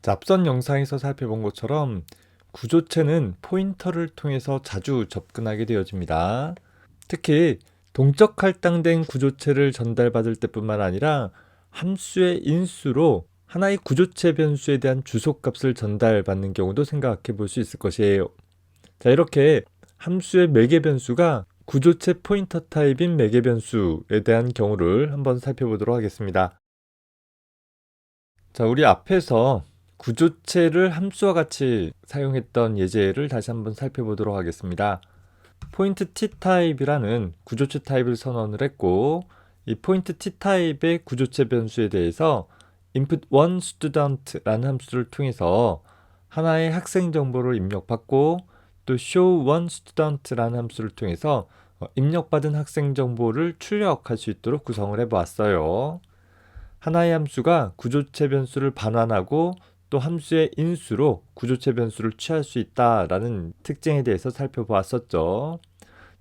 자, 앞선 영상에서 살펴본 것처럼 구조체는 포인터를 통해서 자주 접근하게 되어집니다. 특히 동적 할당된 구조체를 전달받을 때뿐만 아니라 함수의 인수로 하나의 구조체 변수에 대한 주소값을 전달받는 경우도 생각해 볼 수 있을 것이에요. 자, 이렇게 함수의 매개 변수가 구조체 포인터 타입인 매개 변수에 대한 경우를 한번 살펴보도록 하겠습니다. 자, 우리 앞에서 구조체를 함수와 같이 사용했던 예제를 다시 한번 살펴보도록 하겠습니다. 포인트 t타입이라는 구조체 타입을 선언을 했고, 이 포인트 t타입의 구조체 변수에 대해서 input1student라는 함수를 통해서 하나의 학생 정보를 입력받고, 또 show1student라는 함수를 통해서 입력받은 학생 정보를 출력할 수 있도록 구성을 해보았어요. 하나의 함수가 구조체 변수를 반환하고 또 함수의 인수로 구조체 변수를 취할 수 있다라는 특징에 대해서 살펴보았었죠.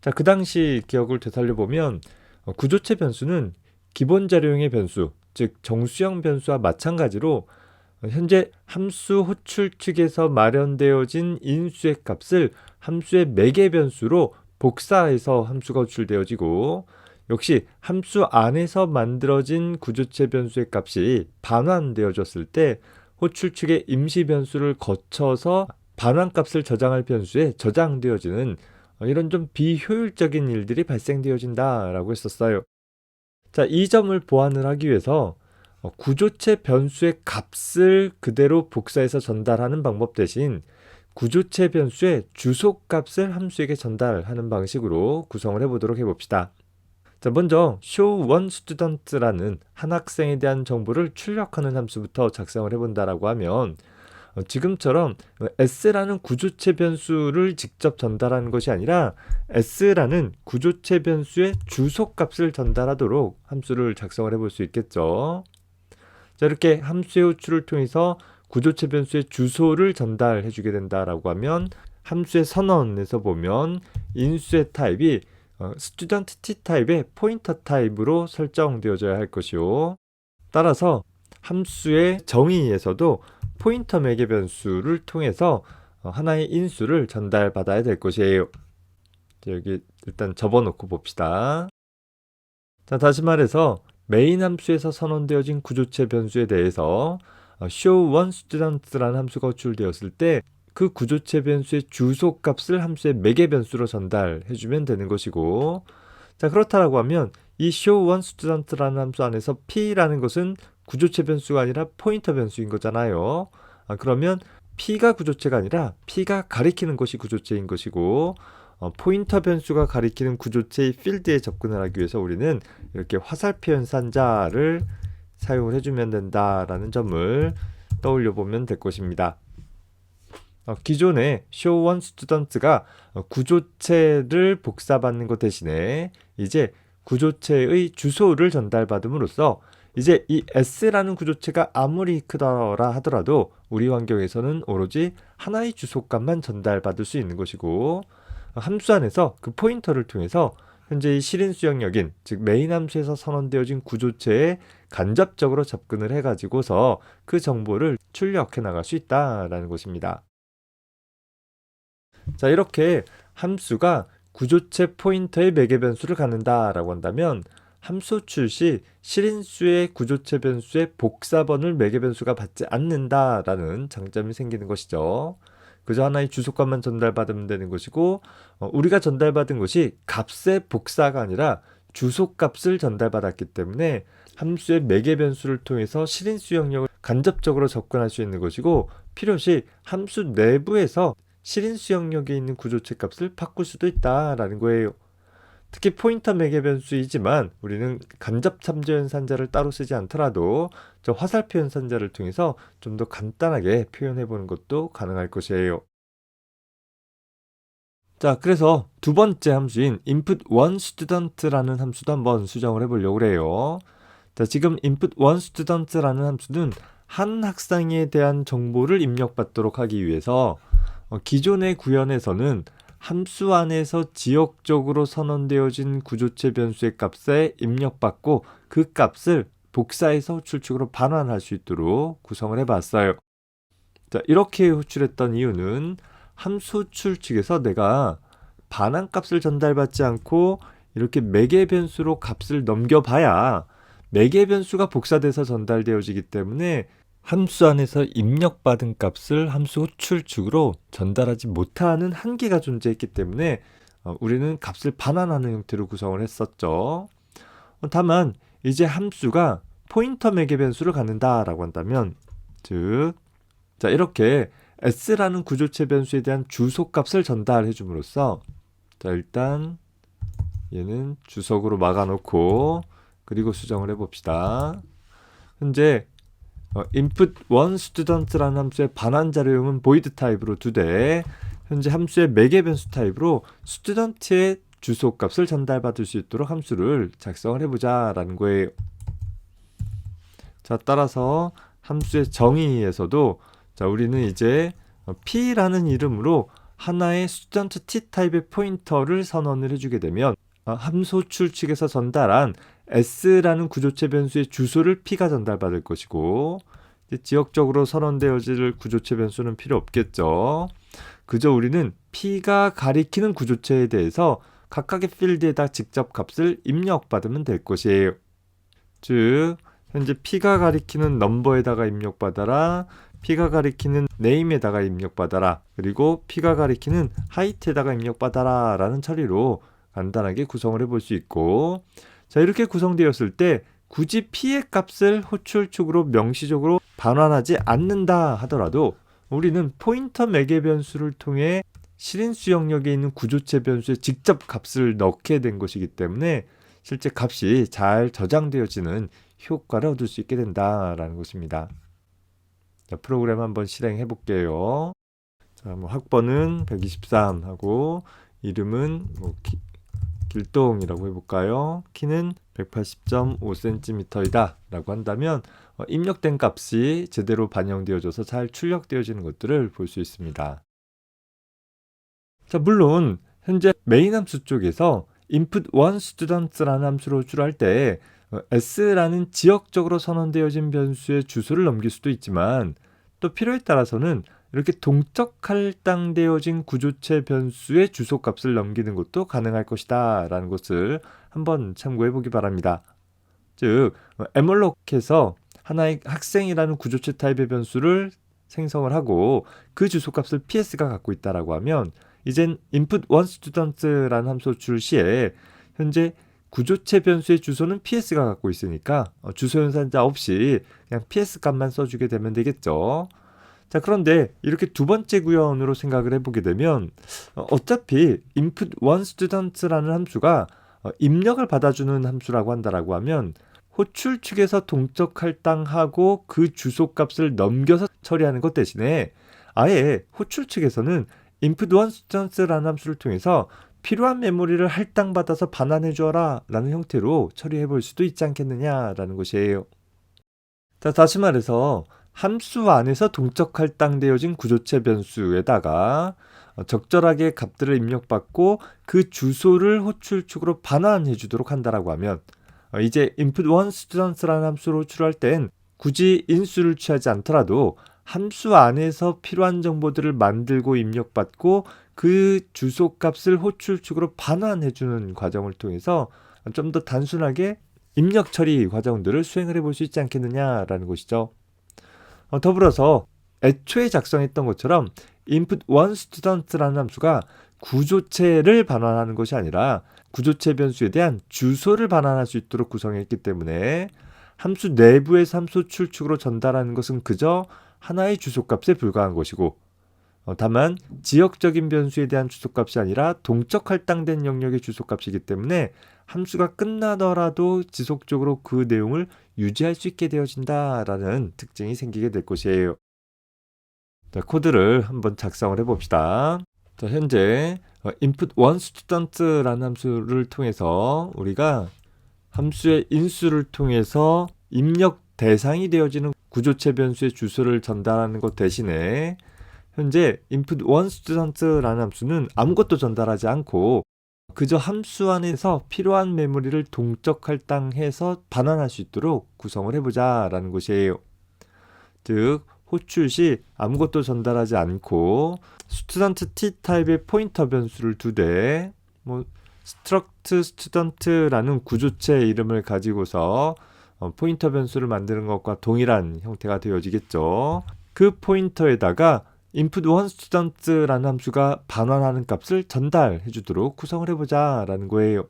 자, 그 당시 기억을 되살려보면 구조체 변수는 기본 자료형의 변수, 즉 정수형 변수와 마찬가지로 현재 함수 호출 측에서 마련되어진 인수의 값을 함수의 매개 변수로 복사해서 함수가 호출되어지고, 역시 함수 안에서 만들어진 구조체 변수의 값이 반환되어졌을 때 호출 측의 임시 변수를 거쳐서 반환값을 저장할 변수에 저장되어지는 이런 좀 비효율적인 일들이 발생되어진다라고 했었어요. 자, 이 점을 보완을 하기 위해서 구조체 변수의 값을 그대로 복사해서 전달하는 방법 대신 구조체 변수의 주소값을 함수에게 전달하는 방식으로 구성을 해보도록 해봅시다. 자, 먼저 show1student라는 한 학생에 대한 정보를 출력하는 함수부터 작성을 해본다라고 하면 지금처럼 s라는 구조체 변수를 직접 전달하는 것이 아니라 s라는 구조체 변수의 주소값을 전달하도록 함수를 작성을 해볼 수 있겠죠. 자, 이렇게 함수의 호출을 통해서 구조체 변수의 주소를 전달해 주게 된다라고 하면 함수의 선언에서 보면 인수의 타입이 student t 타입의 포인터 타입으로 설정되어져야 할 것이요. 따라서 함수의 정의에서도 포인터 매개 변수를 통해서 하나의 인수를 전달받아야 될 것이에요. 여기 일단 접어놓고 봅시다. 자, 다시 말해서 메인 함수에서 선언되어진 구조체 변수에 대해서 show1student라는 함수가 호출되었을 때 그 구조체 변수의 주소값을 함수의 매개 변수로 전달해주면 되는 것이고, 자, 그렇다라고 하면 이 show1student라는 함수 안에서 p라는 것은 구조체 변수가 아니라 포인터 변수인 거잖아요. 그러면 p가 구조체가 아니라 p가 가리키는 것이 구조체인 것이고, 포인터 변수가 가리키는 구조체의 필드에 접근을 하기 위해서 우리는 이렇게 화살표 연산자를 사용을 해주면 된다라는 점을 떠올려 보면 될 것입니다. 기존의 show1student가 구조체를 복사받는 것 대신에 이제 구조체의 주소를 전달받음으로써 이제 이 s라는 구조체가 아무리 크더라 하더라도 우리 환경에서는 오로지 하나의 주소값만 전달받을 수 있는 것이고, 함수 안에서 그 포인터를 통해서 현재 이 실인수 영역인 즉 메인 함수에서 선언되어진 구조체에 간접적으로 접근을 해가지고서 그 정보를 출력해 나갈 수 있다라는 것입니다. 자, 이렇게 함수가 구조체 포인터의 매개 변수를 갖는다라고 한다면 함수 출시 실인수의 구조체 변수의 복사번을 매개 변수가 받지 않는다라는 장점이 생기는 것이죠. 그저 하나의 주소값만 전달받으면 되는 것이고, 우리가 전달받은 것이 값의 복사가 아니라 주소값을 전달받았기 때문에 함수의 매개 변수를 통해서 실인수 영역을 간접적으로 접근할 수 있는 것이고, 필요시 함수 내부에서 실인수 영역에 있는 구조체 값을 바꿀 수도 있다라는 거예요. 특히 포인터 매개 변수이지만 우리는 간접 참조 연산자를 따로 쓰지 않더라도 저 화살표 연산자를 통해서 좀 더 간단하게 표현해 보는 것도 가능할 것이에요. 자, 그래서 두 번째 함수인 input1student라는 함수도 한번 수정을 해보려고 해요. 자, 지금 input1student라는 함수는 한 학생에 대한 정보를 입력받도록 하기 위해서 기존의 구현에서는 함수 안에서 지역적으로 선언되어진 구조체 변수의 값에 입력받고 그 값을 복사해서 출축으로 반환할 수 있도록 구성을 해봤어요. 자, 이렇게 호출했던 이유는 함수 호출 측에서 내가 반환값을 전달받지 않고 이렇게 매개 변수로 값을 넘겨봐야 매개 변수가 복사돼서 전달되어지기 때문에 함수 안에서 입력받은 값을 함수 호출 측으로 전달하지 못하는 한계가 존재했기 때문에 우리는 값을 반환하는 형태로 구성을 했었죠. 다만 이제 함수가 포인터 매개 변수를 갖는다라고 한다면 즉, 자, 이렇게 s라는 구조체 변수에 대한 주소값을 전달해 줌으로써 자, 일단 얘는 주석으로 막아놓고 그리고 수정을 해봅시다. 현재 input one student라는 함수의 반환 자료형은 void 타입으로 두되 현재 함수의 매개 변수 타입으로 student의 주소값을 전달받을 수 있도록 함수를 작성을 해보자 라는 거예요. 자, 따라서 함수의 정의에서도 자, 우리는 이제 p라는 이름으로 하나의 student t 타입의 포인터를 선언을 해주게 되면 함수 호출 측에서 전달한 s라는 구조체 변수의 주소를 p가 전달받을 것이고 지역적으로 선언되어질 구조체 변수는 필요 없겠죠. 그저 우리는 p가 가리키는 구조체에 대해서 각각의 필드에다 직접 값을 입력받으면 될 것이에요. 즉 현재 p가 가리키는 넘버에다가 입력받아라, p가 가리키는 name에다가 입력받아라, 그리고 p가 가리키는 height에다가 입력받아라 라는 처리로 간단하게 구성을 해볼 수 있고, 자, 이렇게 구성되었을 때 굳이 p의 값을 호출축으로 명시적으로 반환하지 않는다 하더라도 우리는 포인터 매개 변수를 통해 실인수 영역에 있는 구조체 변수에 직접 값을 넣게 된 것이기 때문에 실제 값이 잘 저장되어지는 효과를 얻을 수 있게 된다라는 것입니다. 자, 프로그램 한번 실행해 볼게요. 자, 뭐 학번은 123 하고 이름은 뭐 길동이라고 해볼까요? 키는 180.5cm이다 라고 한다면 입력된 값이 제대로 반영되어져서 잘 출력되어지는 것들을 볼 수 있습니다. 자, 물론 현재 메인 함수 쪽에서 input one student라는 함수로 호출할 때 s라는 지역적으로 선언되어진 변수의 주소를 넘길 수도 있지만 또 필요에 따라서는 이렇게 동적 할당되어진 구조체 변수의 주소값을 넘기는 것도 가능할 것이다 라는 것을 한번 참고해 보기 바랍니다. 즉 에멀록에서 하나의 학생이라는 구조체 타입의 변수를 생성을 하고 그 주소값을 ps가 갖고 있다라고 하면 이젠 input one student라는 함수 호출 시에 현재 구조체 변수의 주소는 ps가 갖고 있으니까 주소 연산자 없이 그냥 ps 값만 써주게 되면 되겠죠. 자, 그런데 이렇게 두 번째 구현으로 생각을 해보게 되면 어차피 input one student라는 함수가 입력을 받아주는 함수라고 한다라고 하면 호출 측에서 동적 할당하고 그 주소값을 넘겨서 처리하는 것 대신에 아예 호출 측에서는 input one student라는 함수를 통해서 필요한 메모리를 할당받아서 반환해 주어라 라는 형태로 처리해 볼 수도 있지 않겠느냐라는 것이에요. 자, 다시 말해서 함수 안에서 동적 할당되어진 구조체 변수에다가 적절하게 값들을 입력받고 그 주소를 호출축으로 반환해 주도록 한다라고 하면 이제 input one student라는 함수로 호출할 땐 굳이 인수를 취하지 않더라도 함수 안에서 필요한 정보들을 만들고 입력받고 그 주소값을 호출축으로 반환해주는 과정을 통해서 좀 더 단순하게 입력 처리 과정들을 수행을 해볼 수 있지 않겠느냐라는 것이죠. 더불어서 애초에 작성했던 것처럼 input one student라는 함수가 구조체를 반환하는 것이 아니라 구조체 변수에 대한 주소를 반환할 수 있도록 구성했기 때문에 함수 내부에서 함수 호출축으로 전달하는 것은 그저 하나의 주소값에 불과한 것이고 다만 지역적인 변수에 대한 주소값이 아니라 동적 할당된 영역의 주소값이기 때문에 함수가 끝나더라도 지속적으로 그 내용을 유지할 수 있게 되어진다라는 특징이 생기게 될 것이에요. 자, 코드를 한번 작성을 해봅시다. 자, 현재 input one student라는 함수를 통해서 우리가 함수의 인수를 통해서 입력 대상이 되어지는 구조체 변수의 주소를 전달하는 것 대신에 현재 input one student라는 함수는 아무것도 전달하지 않고 그저 함수 안에서 필요한 메모리를 동적 할당해서 반환할 수 있도록 구성을 해보자 라는 것이에요. 즉 호출 시 아무것도 전달하지 않고 스튜던트 T 타입의 포인터 변수를 두되 struct student라는 구조체 이름을 가지고서 포인터 변수를 만드는 것과 동일한 형태가 되어지겠죠. 그 포인터에다가 input1 student라는 함수가 반환하는 값을 전달해 주도록 구성을 해보자 라는 거예요.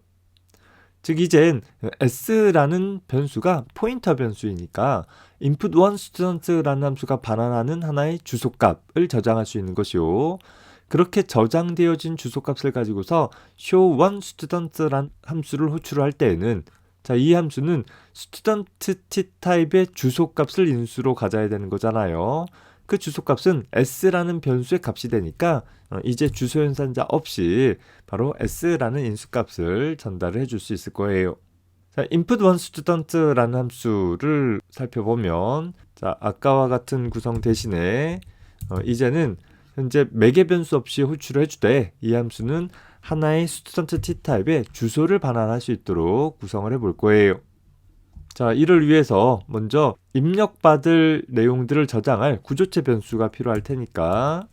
즉 이젠 s라는 변수가 포인터 변수이니까 input1 student라는 함수가 반환하는 하나의 주소값을 저장할 수 있는 것이요. 그렇게 저장되어진 주소값을 가지고서 show1 student라는 함수를 호출할 때에는 이 함수는 student t 타입의 주소값을 인수로 가져야 되는 거잖아요. 그 주소값은 s라는 변수의 값이 되니까 이제 주소 연산자 없이 바로 s라는 인수값을 전달을 해줄 수 있을 거예요. input1 student라는 함수를 살펴보면 아까와 같은 구성 대신에 이제는 현재 매개 변수 없이 호출을 해주되 이 함수는 하나의 student t 타입의 주소를 반환할 수 있도록 구성을 해볼 거예요. 이를 위해서 먼저 입력받을 내용들을 저장할 구조체 변수가 필요할 테니까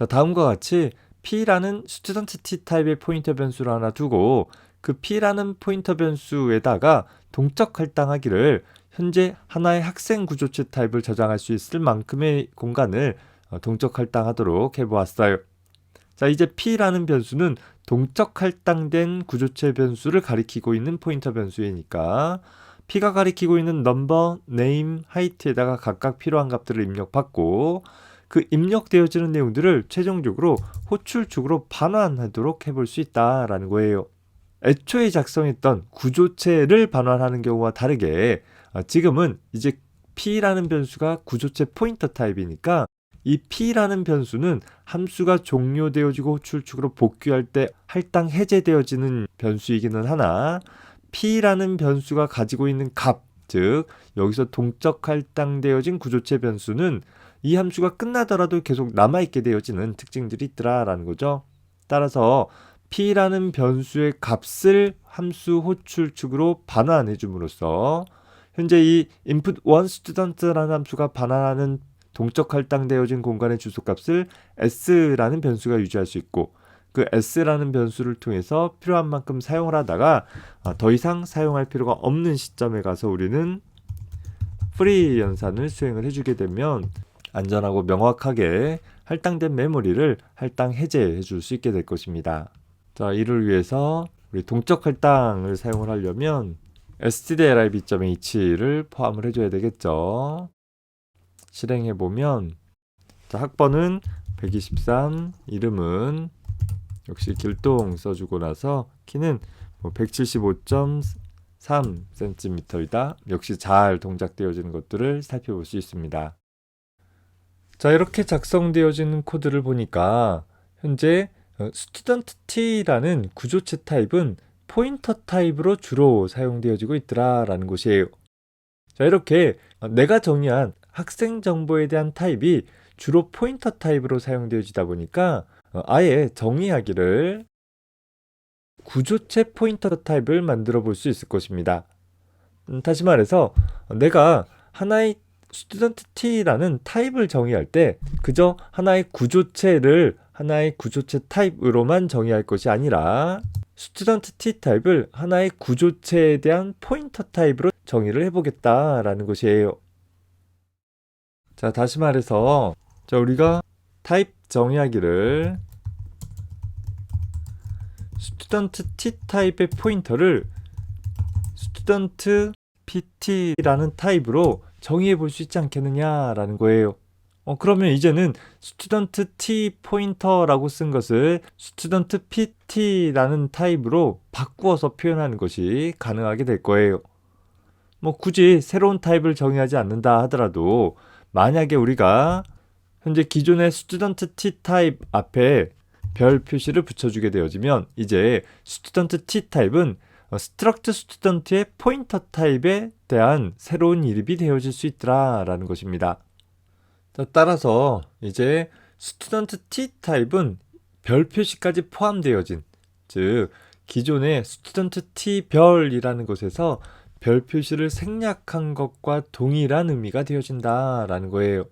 다음과 같이 p라는 student t 타입의 포인터 변수를 하나 두고 그 p라는 포인터 변수에다가 동적 할당하기를 현재 하나의 학생 구조체 타입을 저장할 수 있을 만큼의 공간을 동적 할당하도록 해보았어요. 이제 p라는 변수는 동적 할당된 구조체 변수를 가리키고 있는 포인터 변수이니까 p가 가리키고 있는 number, name, height에다가 각각 필요한 값들을 입력받고 그 입력되어지는 내용들을 최종적으로 호출축으로 반환하도록 해볼 수 있다라는 거예요. 애초에 작성했던 구조체를 반환하는 경우와 다르게 지금은 이제 p라는 변수가 구조체 포인터 타입이니까 이 p라는 변수는 함수가 종료되어지고 호출축으로 복귀할 때 할당 해제되어지는 변수이기는 하나 p라는 변수가 가지고 있는 값, 즉 여기서 동적 할당되어진 구조체 변수는 이 함수가 끝나더라도 계속 남아있게 되어지는 특징들이 있더라라는 거죠. 따라서 p라는 변수의 값을 함수 호출축으로 반환해 줌으로써 현재 이 input1 student라는 함수가 반환하는 동적 할당되어진 공간의 주소값을 s라는 변수가 유지할 수 있고 그 s라는 변수를 통해서 필요한 만큼 사용을 하다가 더 이상 사용할 필요가 없는 시점에 가서 우리는 free 연산을 수행을 해주게 되면 안전하고 명확하게 할당된 메모리를 할당 해제해 줄 수 있게 될 것입니다. 이를 위해서 우리 동적 할당을 사용을 하려면 stdlib.h를 포함을 해줘야 되겠죠. 실행해보면 학번은 123, 이름은 역시 길동 써주고 나서 키는 175.3cm이다. 역시 잘 동작되어지는 것들을 살펴볼 수 있습니다. 이렇게 작성되어지는 코드를 보니까 현재 student t라는 구조체 타입은 포인터 타입으로 주로 사용되어지고 있더라라는 것이에요. 이렇게 내가 정의한 학생 정보에 대한 타입이 주로 포인터 타입으로 사용되어지다 보니까 아예 정의하기를 구조체 포인터 타입을 만들어 볼 수 있을 것입니다. 다시 말해서 내가 하나의 student t라는 타입을 정의할 때 그저 하나의 구조체를 하나의 구조체 타입으로만 정의할 것이 아니라 student t 타입을 하나의 구조체에 대한 포인터 타입으로 정의를 해보겠다라는 것이에요. 다시 말해서 우리가 타입 정의하기를 student t 타입의 포인터를 student pt라는 타입으로 정의해 볼 수 있지 않겠느냐라는 거예요. 그러면 이제는 student t 포인터라고 쓴 것을 student pt라는 타입으로 바꾸어서 표현하는 것이 가능하게 될 거예요. 굳이 새로운 타입을 정의하지 않는다 하더라도 만약에 우리가 현재 기존의 student t 타입 앞에 별 표시를 붙여주게 되어지면 이제 student t 타입은 struct student의 포인터 타입에 대한 새로운 이름이 되어질 수 있더라라는 것입니다. 따라서 이제 student t 타입은 별 표시까지 포함되어진, 즉 기존의 student t 별이라는 것에서 별 표시를 생략한 것과 동일한 의미가 되어진다라는 거예요.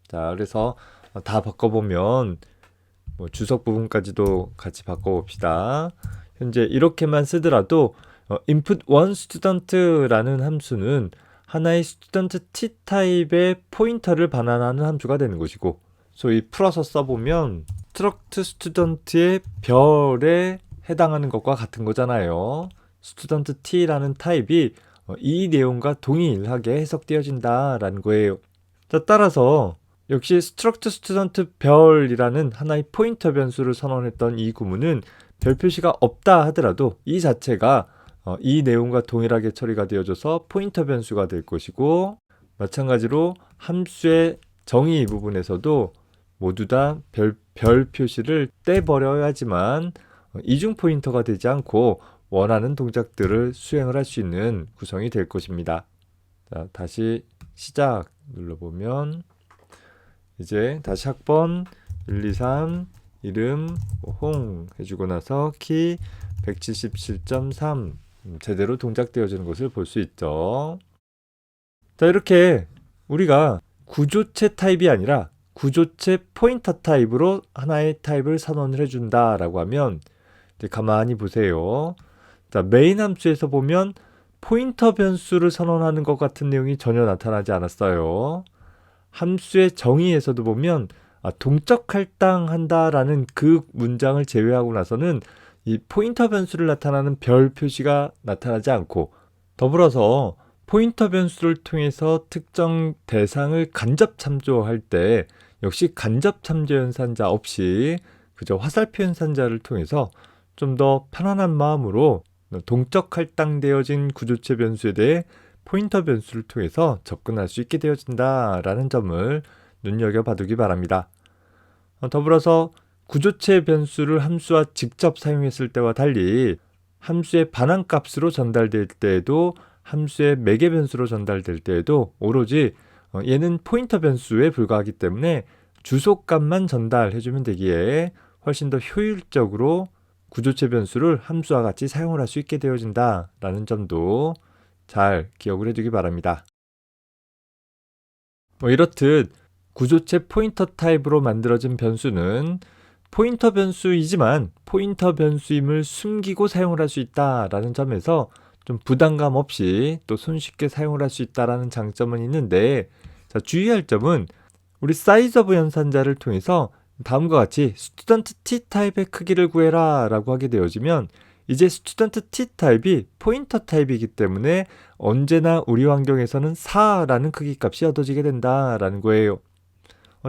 자, 그래서 다 바꿔보면 뭐 주석 부분까지도 같이 바꿔봅시다. 현재 이렇게만 쓰더라도 input one student라는 함수는 하나의 student t 타입의 포인터를 반환하는 함수가 되는 것이고, 소위 풀어서 써보면 struct student의 별에 해당하는 것과 같은 거잖아요. student t라는 타입이 이 내용과 동일하게 해석되어진다라는 거예요. 자, 따라서 역시 struct student 별이라는 하나의 포인터 변수를 선언했던 이 구문은 별 표시가 없다 하더라도 이 자체가 이 내용과 동일하게 처리가 되어져서 포인터 변수가 될 것이고, 마찬가지로 함수의 정의 부분에서도 모두 다 별 표시를 떼버려야지만 이중 포인터가 되지 않고 원하는 동작들을 수행을 할 수 있는 구성이 될 것입니다. 자, 다시 시작 눌러보면 이제 다시 학번 1, 2, 3 이름 홍 해주고 나서 키 177.3 제대로 동작되어지는 것을 볼 수 있죠. 자, 이렇게 우리가 구조체 타입이 아니라 구조체 포인터 타입으로 하나의 타입을 선언을 해준다라고 하면 이제 가만히 보세요. 자, 메인 함수에서 보면 포인터 변수를 선언하는 것 같은 내용이 전혀 나타나지 않았어요. 함수의 정의에서도 보면 동적 할당한다라는 그 문장을 제외하고 나서는 이 포인터 변수를 나타나는 별 표시가 나타나지 않고, 더불어서 포인터 변수를 통해서 특정 대상을 간접 참조할 때 역시 간접 참조 연산자 없이 그저 화살표 연산자를 통해서 좀 더 편안한 마음으로 동적 할당되어진 구조체 변수에 대해 포인터 변수를 통해서 접근할 수 있게 되어진다라는 점을 눈여겨봐두기 바랍니다. 더불어서 구조체 변수를 함수와 직접 사용했을 때와 달리 함수의 반환값으로 전달될 때에도 함수의 매개 변수로 전달될 때에도 오로지 얘는 포인터 변수에 불과하기 때문에 주소값만 전달해주면 되기에 훨씬 더 효율적으로 구조체 변수를 함수와 같이 사용을 할 수 있게 되어진다라는 점도 잘 기억을 해두기 바랍니다. 이렇듯 구조체 포인터 타입으로 만들어진 변수는 포인터 변수이지만 포인터 변수임을 숨기고 사용을 할 수 있다라는 점에서 좀 부담감 없이 또 손쉽게 사용을 할 수 있다라는 장점은 있는데, 자, 주의할 점은 우리 사이즈 오브 연산자를 통해서 다음과 같이 스튜던트 t 타입의 크기를 구해라 라고 하게 되어지면 이제 스튜던트 t 타입이 포인터 타입이기 때문에 언제나 우리 환경에서는 4라는 크기 값이 얻어지게 된다라는 거예요.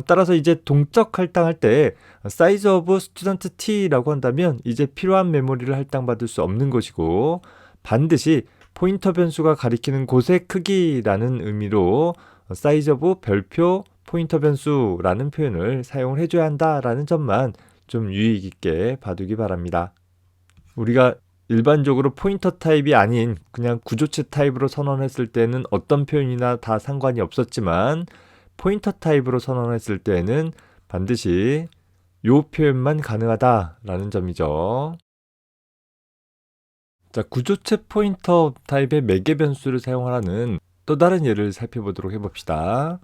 따라서 이제 동적 할당할 때 size of student t라고 한다면 이제 필요한 메모리를 할당받을 수 없는 것이고, 반드시 포인터 변수가 가리키는 곳의 크기라는 의미로 size of 별표 포인터 변수라는 표현을 사용을 해줘야 한다라는 점만 좀 유의 깊게 봐두기 바랍니다. 우리가 일반적으로 포인터 타입이 아닌 그냥 구조체 타입으로 선언했을 때는 어떤 표현이나 다 상관이 없었지만, 포인터 타입으로 선언했을 때는 반드시 이 표현만 가능하다라는 점이죠. 자, 구조체 포인터 타입의 매개 변수를 사용하는 또 다른 예를 살펴보도록 해봅시다.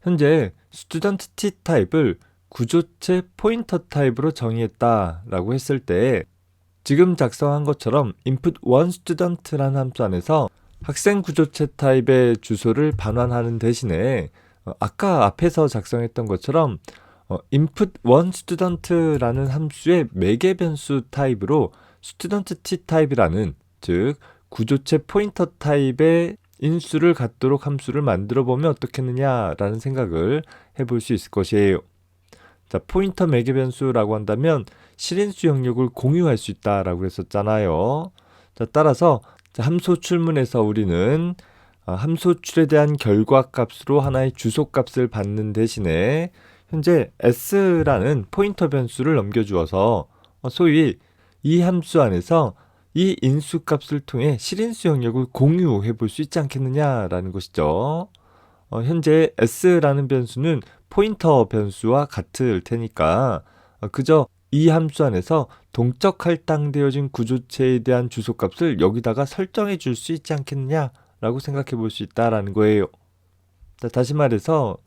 현재 student t 타입을 구조체 포인터 타입으로 정의했다라고 했을 때 지금 작성한 것처럼 input one student라는 함수 안에서 학생 구조체 타입의 주소를 반환하는 대신에 아까 앞에서 작성했던 것처럼 input one student라는 함수의 매개 변수 타입으로 student t 타입이라는, 즉 구조체 포인터 타입의 인수를 갖도록 함수를 만들어 보면 어떻겠느냐라는 생각을 해볼 수 있을 것이에요. 자, 포인터 매개 변수라고 한다면 실인수 영역을 공유할 수 있다라고 했었잖아요. 자, 따라서 함수 출문에서 우리는 함수 출에 대한 결과값으로 하나의 주소값을 받는 대신에 현재 s라는 포인터 변수를 넘겨주어서 소위 이 함수 안에서 이 인수값을 통해 실인수 영역을 공유해 볼 수 있지 않겠느냐라는 것이죠. 현재 s라는 변수는 포인터 변수와 같을 테니까 그저 이 함수 안에서 동적 할당되어진 구조체에 대한 주소값을 여기다가 설정해 줄 수 있지 않겠느냐라고 생각해 볼 수 있다라는 거예요. 자, 다시 말해서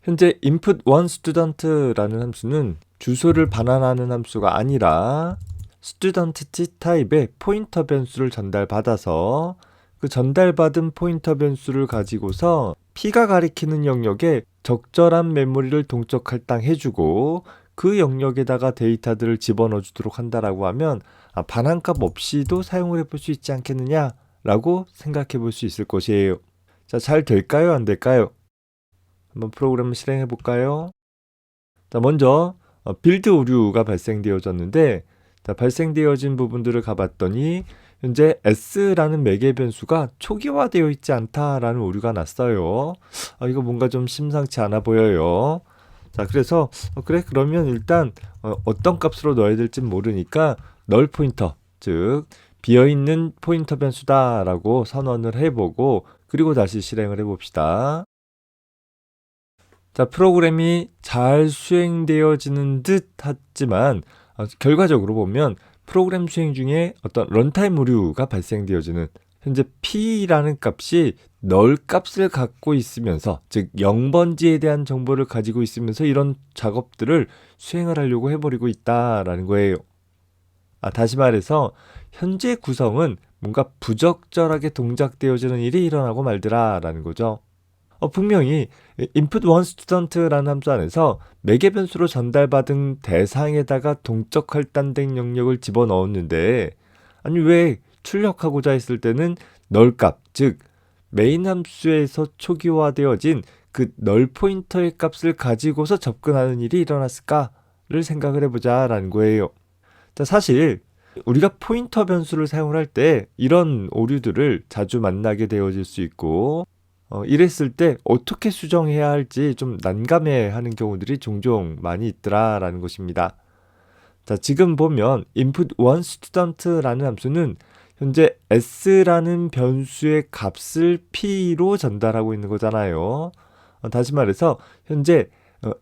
현재 input1student라는 함수는 주소를 반환하는 함수가 아니라 student 타입의 포인터 변수를 전달받아서 그 전달받은 포인터 변수를 가지고서 P가 가리키는 영역에 적절한 메모리를 동적 할당해주고 그 영역에다가 데이터들을 집어넣어 주도록 한다라고 하면 반환값 없이도 사용을 해볼 수 있지 않겠느냐 라고 생각해 볼 수 있을 것이에요. 자, 잘 될까요? 안 될까요? 한번 프로그램을 실행해 볼까요? 자, 먼저 빌드 오류가 발생되어졌는데, 자, 발생되어진 부분들을 가봤더니 현재 s라는 매개 변수가 초기화되어 있지 않다라는 오류가 났어요. 이거 뭔가 좀 심상치 않아 보여요. 자, 그래서 그래, 그러면 일단 어떤 값으로 넣어야 될지 모르니까 널 포인터, 즉 비어있는 포인터 변수다라고 선언을 해보고 그리고 다시 실행을 해봅시다. 자, 프로그램이 잘 수행되어지는 듯 하지만 결과적으로 보면 프로그램 수행 중에 어떤 런타임 오류가 발생되어지는, 현재 P라는 값이 널 값을 갖고 있으면서, 즉 0번지에 대한 정보를 가지고 있으면서 이런 작업들을 수행을 하려고 해버리고 있다라는 거예요. 다시 말해서 현재 구성은 뭔가 부적절하게 동작되어지는 일이 일어나고 말더라라는 거죠. 분명히 input1student라는 함수 안에서 매개 변수로 전달받은 대상에다가 동적 할당된 영역을 집어넣었는데, 아니 왜 출력하고자 했을 때는 널 값, 즉 메인 함수에서 초기화되어진 그 널 포인터의 값을 가지고서 접근하는 일이 일어났을까를 생각을 해보자라는 거예요. 자, 사실 우리가 포인터 변수를 사용을 할 때 이런 오류들을 자주 만나게 되어질 수 있고, 이랬을 때 어떻게 수정해야 할지 좀 난감해하는 경우들이 종종 많이 있더라라는 것입니다. 자, 지금 보면 input1student라는 함수는 현재 s라는 변수의 값을 p로 전달하고 있는 거잖아요. 다시 말해서 현재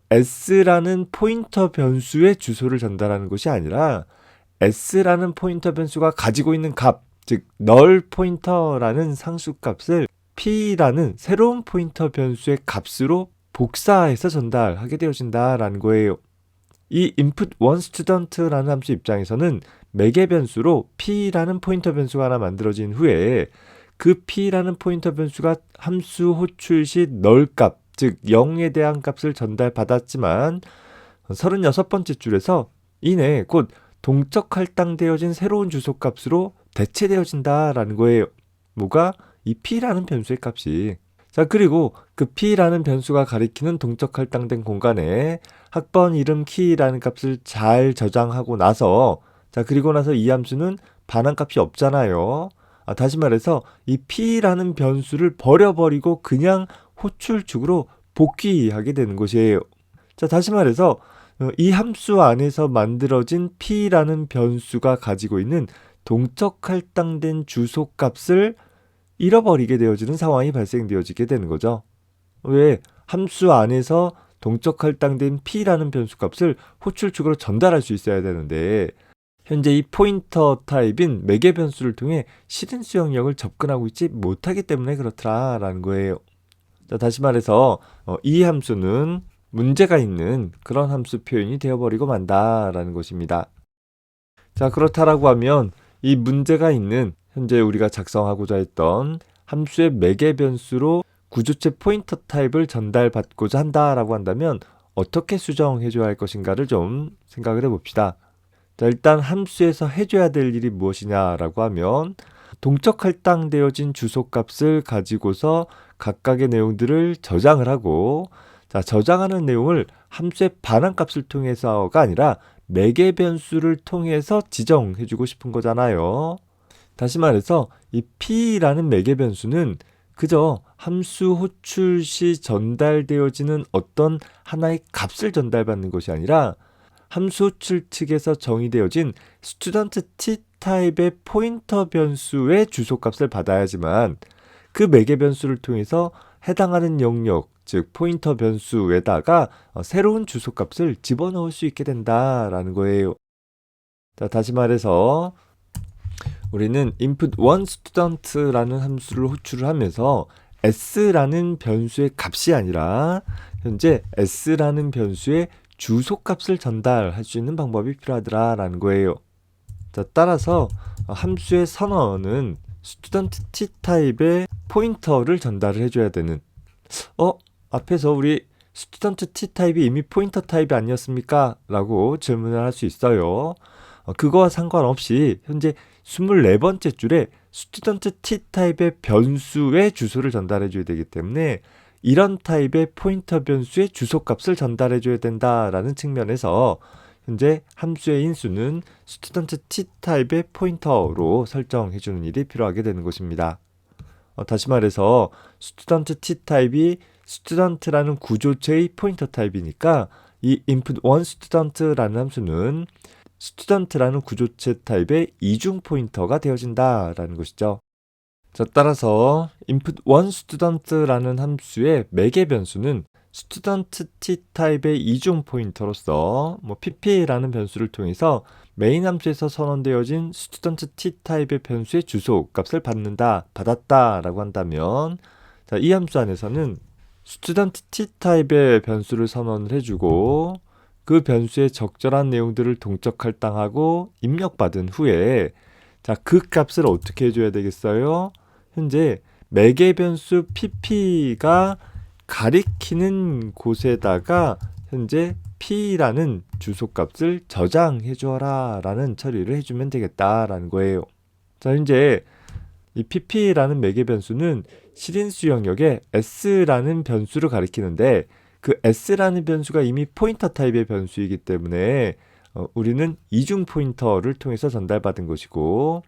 s라는 포인터 변수의 주소를 전달하는 것이 아니라 s라는 포인터 변수가 가지고 있는 값, 즉 null 포인터라는 상수값을 P라는 새로운 포인터 변수의 값으로 복사해서 전달하게 되어진다라는 거예요. 이 input1student라는 함수 입장에서는 매개 변수로 P라는 포인터 변수가 하나 만들어진 후에 그 P라는 포인터 변수가 함수 호출 시 null 값, 즉 0에 대한 값을 전달받았지만 36번째 줄에서 이내 곧 동적 할당되어진 새로운 주소값으로 대체되어진다라는 거예요. 뭐가? 이 P라는 변수의 값이. 자, 그리고 그 P라는 변수가 가리키는 동적 할당된 공간에 학번 이름 키라는 값을 잘 저장하고 나서, 자, 그리고 나서 이 함수는 반환값이 없잖아요. 다시 말해서 이 P라는 변수를 버려버리고 그냥 호출축으로 복귀하게 되는 것이에요. 자, 다시 말해서 이 함수 안에서 만들어진 P라는 변수가 가지고 있는 동적 할당된 주소값을 잃어버리게 되어지는 상황이 발생되어지게 되는 거죠. 왜? 함수 안에서 동적 할당된 P라는 변수값을 호출축으로 전달할 수 있어야 되는데 현재 이 포인터 타입인 매개 변수를 통해 시den스 영역을 접근하고 있지 못하기 때문에 그렇더라라는 거예요. 자, 다시 말해서 이 함수는 문제가 있는 그런 함수 표현이 되어버리고 만다라는 것입니다. 자, 그렇다라고 하면 이 문제가 있는 현재 우리가 작성하고자 했던 함수의 매개 변수로 구조체 포인터 타입을 전달받고자 한다라고 한다면 어떻게 수정해줘야 할 것인가를 좀 생각을 해봅시다. 자, 일단 함수에서 해줘야 될 일이 무엇이냐라고 하면 동적 할당되어진 주소값을 가지고서 각각의 내용들을 저장을 하고, 자, 저장하는 내용을 함수의 반환값을 통해서가 아니라 매개 변수를 통해서 지정해주고 싶은 거잖아요. 다시 말해서 이 P라는 매개 변수는 그저 함수 호출 시 전달되어지는 어떤 하나의 값을 전달받는 것이 아니라 함수 호출 측에서 정의되어진 student t 타입의 포인터 변수의 주소값을 받아야지만 그 매개 변수를 통해서 해당하는 영역, 즉 포인터 변수에다가 새로운 주소값을 집어넣을 수 있게 된다라는 거예요. 자, 다시 말해서 우리는 input1student라는 함수를 호출을 하면서 s라는 변수의 값이 아니라 현재 s라는 변수의 주소값을 전달할 수 있는 방법이 필요하더라라는 거예요. 자, 따라서 함수의 선언은 student t 타입의 포인터를 전달을 해줘야 되는 앞에서 우리 student t 타입이 이미 포인터 타입이 아니었습니까? 라고 질문을 할 수 있어요. 그거와 상관없이 현재 24번째 줄에 student t 타입의 변수의 주소를 전달해 줘야 되기 때문에 이런 타입의 포인터 변수의 주소값을 전달해 줘야 된다라는 측면에서 현재 함수의 인수는 student t 타입의 포인터로 설정해 주는 일이 필요하게 되는 것입니다. 다시 말해서 student t 타입이 student라는 구조체의 포인터 타입이니까 이 input1student라는 함수는 student라는 구조체 타입의 이중 포인터가 되어진다라는 것이죠. 자, 따라서 input1student라는 함수의 매개 변수는 student t 타입의 이중 포인터로서 pp라는 변수를 통해서 메인 함수에서 선언되어진 student t 타입의 변수의 주소 값을 받았다라고 한다면 자, 이 함수 안에서는 student t 타입의 변수를 선언을 해주고 그 변수의 적절한 내용들을 동적 할당하고 입력받은 후에 자, 그 값을 어떻게 해줘야 되겠어요? 현재 매개 변수 pp가 가리키는 곳에다가 현재 p라는 주소값을 저장해 주어라 라는 처리를 해주면 되겠다라는 거예요. 자, 현재 이 pp라는 매개 변수는 실인수 영역에 s라는 변수를 가리키는데 그 s라는 변수가 이미 포인터 타입의 변수이기 때문에 우리는 이중 포인터를 통해서 전달받은 것이고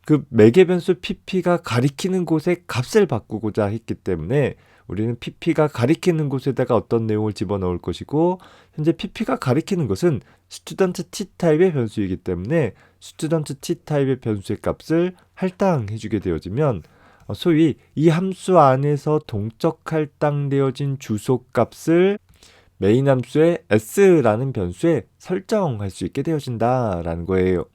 그 매개 변수 pp가 가리키는 곳에 값을 바꾸고자 했기 때문에 우리는 pp가 가리키는 곳에다가 어떤 내용을 집어넣을 것이고 현재 pp가 가리키는 것은 student t 타입의 변수이기 때문에 student t 타입의 변수의 값을 할당해주게 되어지면 소위 이 함수 안에서 동적 할당되어진 주소 값을 메인 함수의 s라는 변수에 설정할 수 있게 되어진다라는 거예요.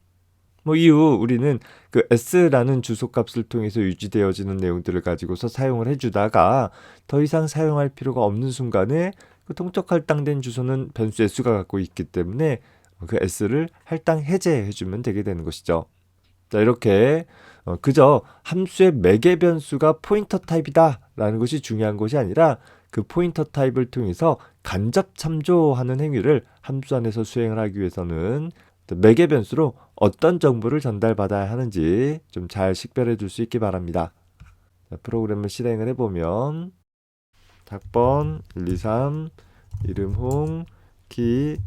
이후 우리는 그 s라는 주소값을 통해서 유지되어지는 내용들을 가지고서 사용을 해주다가 더 이상 사용할 필요가 없는 순간에 그 동적 할당된 주소는 변수 s가 갖고 있기 때문에 그 s를 할당 해제해주면 되게 되는 것이죠. 자, 이렇게 그저 함수의 매개 변수가 포인터 타입이다 라는 것이 중요한 것이 아니라 그 포인터 타입을 통해서 간접 참조하는 행위를 함수 안에서 수행을 하기 위해서는 매개 변수로 어떤 정보를 전달받아야 하는지 좀 잘 식별해 줄 수 있기 바랍니다. 자, 프로그램을 실행을 해보면 학번 123 이름 홍 키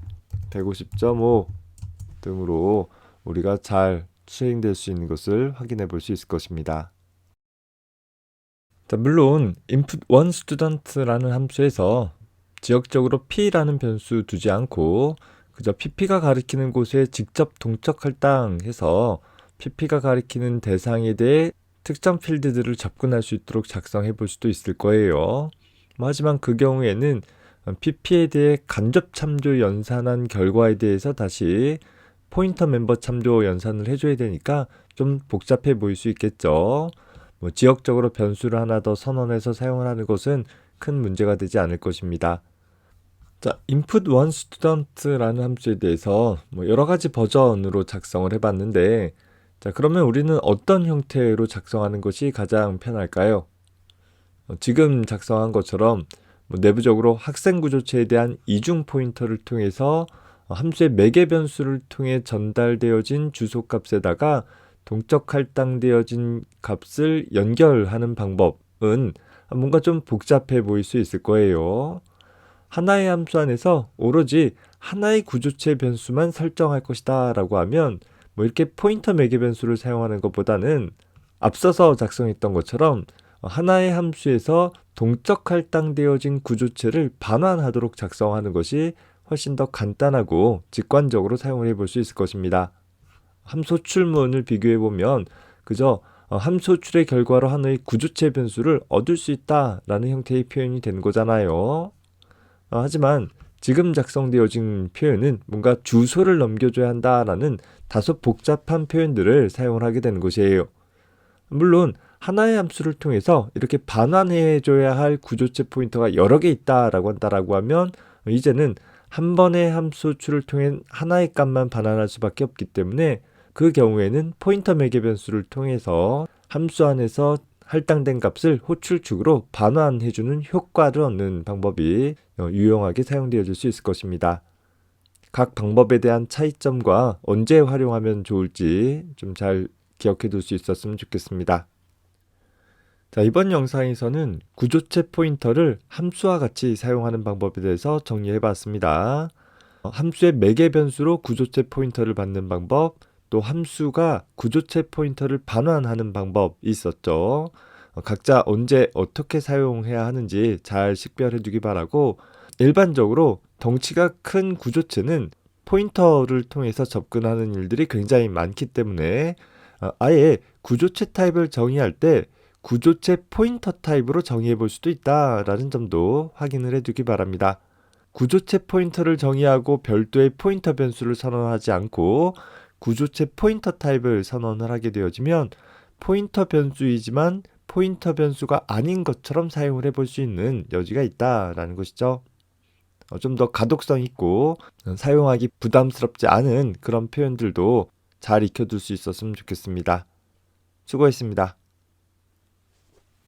150.5 등으로 우리가 잘 수행될 수 있는 것을 확인해 볼 수 있을 것입니다. 자, 물론 input1student라는 함수에서 지역적으로 p라는 변수 두지 않고 그저 pp가 가리키는 곳에 직접 동적 할당해서 pp가 가리키는 대상에 대해 특정 필드들을 접근할 수 있도록 작성해 볼 수도 있을 거예요. 하지만 그 경우에는 pp에 대해 간접 참조 연산한 결과에 대해서 다시 포인터 멤버 참조 연산을 해줘야 되니까 좀 복잡해 보일 수 있겠죠. 지역적으로 변수를 하나 더 선언해서 사용을 하는 것은 큰 문제가 되지 않을 것입니다. 자, input1student라는 함수에 대해서 여러 가지 버전으로 작성을 해봤는데 자, 그러면 우리는 어떤 형태로 작성하는 것이 가장 편할까요? 지금 작성한 것처럼 내부적으로 학생 구조체에 대한 이중 포인터를 통해서 함수의 매개 변수를 통해 전달되어진 주소값에다가 동적 할당되어진 값을 연결하는 방법은 뭔가 좀 복잡해 보일 수 있을 거예요. 하나의 함수 안에서 오로지 하나의 구조체 변수만 설정할 것이다 라고 하면 이렇게 포인터 매개 변수를 사용하는 것보다는 앞서서 작성했던 것처럼 하나의 함수에서 동적 할당되어진 구조체를 반환하도록 작성하는 것이 훨씬 더 간단하고 직관적으로 사용을 해볼 수 있을 것입니다. 함소출문을 비교해보면 그저 함소출의 결과로 하나의 구조체 변수를 얻을 수 있다라는 형태의 표현이 되는 거잖아요. 하지만 지금 작성되어진 표현은 뭔가 주소를 넘겨줘야 한다라는 다소 복잡한 표현들을 사용을 하게 되는 것이에요. 물론 하나의 함수를 통해서 이렇게 반환해줘야 할 구조체 포인터가 여러 개 있다라고 한다라고 하면 이제는 한 번의 함수출을 통해 하나의 값만 반환할 수밖에 없기 때문에 그 경우에는 포인터 매개 변수를 통해서 함수 안에서 할당된 값을 호출축으로 반환해주는 효과를 얻는 방법이 유용하게 사용되어질 수 있을 것입니다. 각 방법에 대한 차이점과 언제 활용하면 좋을지 좀 잘 기억해 둘 수 있었으면 좋겠습니다. 자, 이번 영상에서는 구조체 포인터를 함수와 같이 사용하는 방법에 대해서 정리해 봤습니다. 함수의 매개 변수로 구조체 포인터를 받는 방법, 또 함수가 구조체 포인터를 반환하는 방법이 있었죠. 각자 언제 어떻게 사용해야 하는지 잘 식별해 두기 바라고, 일반적으로 덩치가 큰 구조체는 포인터를 통해서 접근하는 일들이 굉장히 많기 때문에 아예 구조체 타입을 정의할 때 구조체 포인터 타입으로 정의해 볼 수도 있다라는 점도 확인을 해 두기 바랍니다. 구조체 포인터를 정의하고 별도의 포인터 변수를 선언하지 않고 구조체 포인터 타입을 선언을 하게 되어지면 포인터 변수이지만 포인터 변수가 아닌 것처럼 사용을 해볼 수 있는 여지가 있다라는 것이죠. 좀 더 가독성 있고 사용하기 부담스럽지 않은 그런 표현들도 잘 익혀둘 수 있었으면 좋겠습니다. 수고했습니다.